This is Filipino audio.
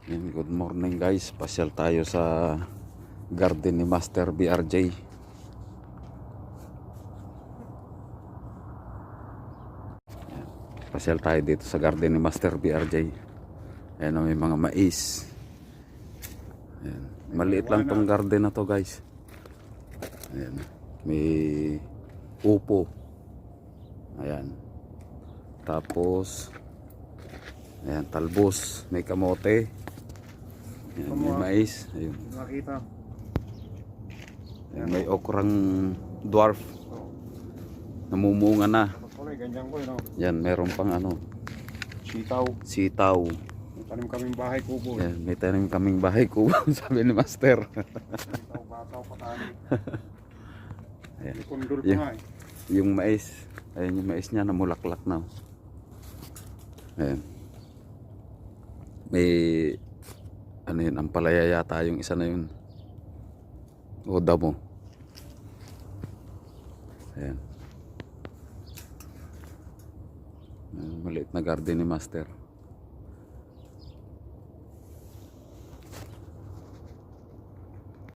Good morning guys, pasyal tayo sa garden ni Master BRJ. Pasyal tayo dito sa garden ni Master BRJ. Ayan, may mga mais. Ayan. Maliit lang tong garden na to guys. Ayan. May upo. Ayan. Tapos ayan, talbos, may kamote. Ayan, may mais. Ayun. Nakita. Ayan, may okrang dwarf. Namumunga na. Ganyan ko, Yan, meron pang sitaw. sitaw. May tanim kaming bahay kubo. Yan, may tanim kaming bahay kubo, sabi ni Master. Sitaw, bataw, patani. Ayan. May kundol pa nga Yung mais, ayun yung mais niya namulaklak na. Ayan. May yun, ampalaya yata yung isa na yun. O damo. Ayan. Maliit na garden ni Master.